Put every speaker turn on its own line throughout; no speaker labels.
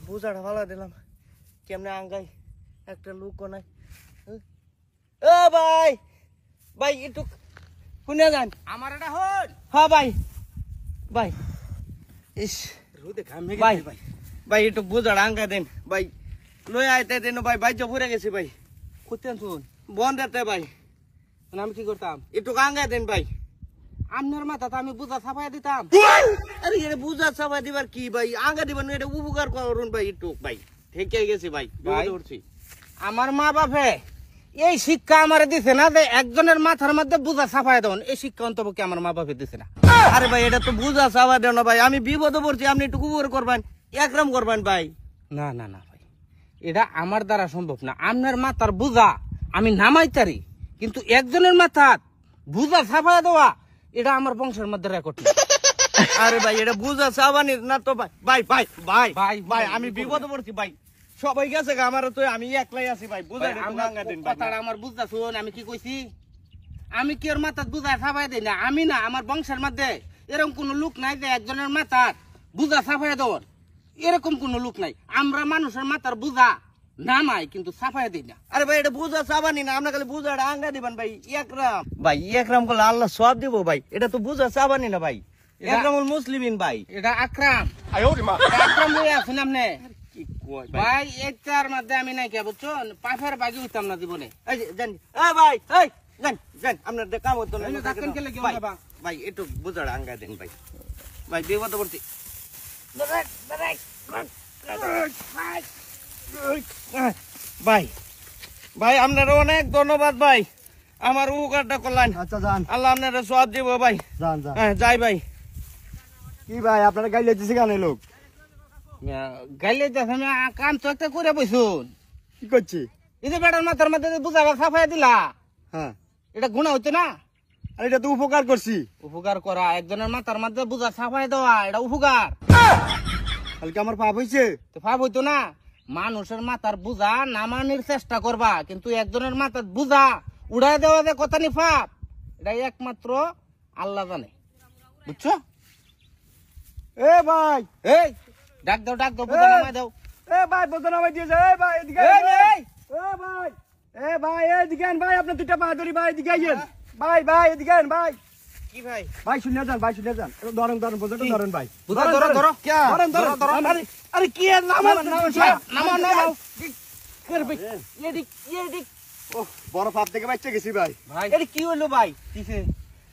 বোঝাটা ফালা দিলাম কেমনে আঙ্গাই একটা লোক নাই। ও ভাই ভাই একটু শুনে যান
আমার এটা হল।
হ্যাঁ ভাই ভাই ইস
রোদে ঘামে
ভাই
গেছে ভাই।
ভাই একটু বোঝাটা আঙ্গা দেন ভাই লই আইতে দেন ভাই বাইচ পড়ে গেছে ভাই
কোথায় শুন
বন্ধ রাতে ভাই
আমি কি করতাম?
একটু আঙ্গা দেন ভাই।
আপনার মাথা তো আমি বুঝা ছাপাই দিতাম।
আরে এটা বুঝা চাপা দিবার কি ভাই আঙ্গা দিবার এটা উপকার করুন ভাই একটু ভাই ঠেকে গেছে ভাই
ভাই।
উঠছি।
আমার মা বাপে এই শিক্ষা আমার দিছে না যে একজনের মাথার মধ্যে বুঝা ছাপাই দেন, এই শিক্ষা অন্তপক্ষে আমার মা বাপে দিছে না।
আরে ভাই এটা তো বুঝা চাপা দেন না ভাই আমি বিপদে পড়ছি আপনি একটু উপকার করবেন একরাম করবেন ভাই।
না না না ভাই, এটা আমার দ্বারা সম্ভব না। আপনার মাথার বুঝা আমি নামাইতারি, কিন্তু একজনের মাথার বুঝা ছাপাই দেওয়া এটা আমার বংশের মধ্যে রেকর্ড না।
আরে ভাই এটা বুঝা চাবানি না তো ভাই ভাই ভাই ভাই
ভাই,
ভাই
ভাই,
আমি
কি
বিপদে পড়ছি ভাই সবাই গেছে গা, আমার তো আমি একলাই আছি ভাই বুঝা
কথাটা আমার বুঝতে শুন, আমি কি কইছি? আমি কি ওর মাথার বুঝা ছাপাই দেই না? আমি না, আমার বংশের মধ্যে এরকম কোন লোক নাই যে একজনের মাথার বুঝা ছাপাই দেওয়ার, এরকম কোন লোক নাই। আমরা মানুষের মাথার বুঝা নামাই কিন্তু ছাপাই দিই না।
আরে ভাই এটা বুঝা চাবানি না আপনার খালি বুঝাটা আঙ্গা দিবেন ভাই একরাম ভাই একরাম করলে আল্লাহ সব দিব ভাই এটা তো বুঝা চাবানি না ভাই একরামুল মুসলিমিন ভাই
এটা আকরাম, আকরাম লই আছেন আপনি ভাই। এটার মধ্যে আমি নাই কে বুঝছো, পাফের বাগি হইতাম না জীবনে।
এই যে জান ভাই এই জান জান আপনার কাম হতো না
ডাক্তার কে লাগি
ভাই
বাবা?
ভাই একটু বুঝাটা আঙ্গা দেন ভাই ভাই বিপদে পড়ছি ভাই ভাই আপনার অনেক ধন্যবাদ ভাই আমার উপকারটা করলেন।
আচ্ছা যান
আল্লাহ আপনারা সব দিব ভাই।
যান যান।
হ্যাঁ যাই ভাই।
কি ভাই আপনারা গাইলে দিছে কেন লোক
গাইলে আমি কাম তো একটা করে বসুন।
কি করছি?
এই যে বেটার মাথার মধ্যে বুঝাবা ছাপাই দিলা,
হ্যাঁ
এটা গুণা হইতো না?
আর এটা তো উপকার করছি।
উপকার করা, একজনের মাথার মধ্যে বুঝা ছাপাই দেওয়া এটা উপকার।
কালকে আমার পাপ হয়েছে।
তো ভাব হইতো না? মানুষের মাথার বুঝা নামানোর চেষ্টা করবা, কিন্তু একজনের মাথার বুঝা উড়াই দেওয়া যে কথা নি পাপ, এটা একমাত্র আল্লাহ জানে, বুঝছো?
এ ভাই
এই ডাক দাও বুঝা নামাই দাও।
এ ভাই বলতো নামাই দিয়েছে। এ ভাই এদিকে
এই, এই।
এ ভাই এদিকে আন ভাই আপনার দুইটা বাহাদুরি ভাই এদিকে আইয়েন ভাই ভাই এদিকে আন ভাই
কি ভাই
ভাই শুনে যান ভাই শুনে যান ধরেন ধরেন বলতো ধরেন ভাই
বুঝা ধরো ধরো
ধরেন ধরেন
আরে আরে কি এর নাম
নামাও।
ও বড় পাপ থেকে বাচ্চা গেছি ভাই।
ভাই
এটা কি হলো ভাই?
কিসে?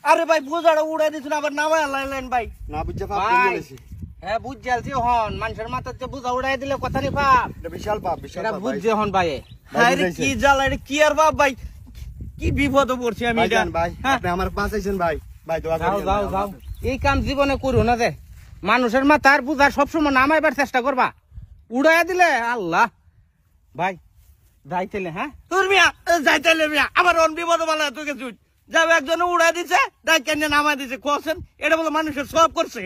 আরে ভাই বুঝাটা উড়াই দিছিল আবার নামায় লাইলেন ভাই।
না বুঝছে পাপ
ভাই।
করে গেছি।
হ্যাঁ বুঝ জ্বালছি হন, মানুষের মাথার যে বুঝা উড়াই দিলে কথা নি পাপ,
এটা বিশাল পাপ বিশাল
এটা
পাপ ভাই।
বুঝছে হন ভাই।
আরে কি জ্বালা এটা কি আর বাপ ভাই কি বিপদে পড়ছি আমি
ভাই
এটা
যান ভাই
হ্যাঁ?
আপনি আমার বাঁচাইছেন ভাই ভাই দোয়া
যাও
করেন
যাও যাও, এই কাম জীবনে করো না যে। মানুষের মাথার বুঝা সবসময় নামাইবার চেষ্টা করবা, উড়াই দিলে আল্লাহ। ভাই যাইতেলে হ্যাঁ
তোর মিয়া যাইতাইলে মিয়া আমার অন বিপদে বালা তুই কিছু যাবে একজন উড়াই দিছে তাই কেন নামাই দিছে কোছেন এটা বলে মানুষের সব করছে।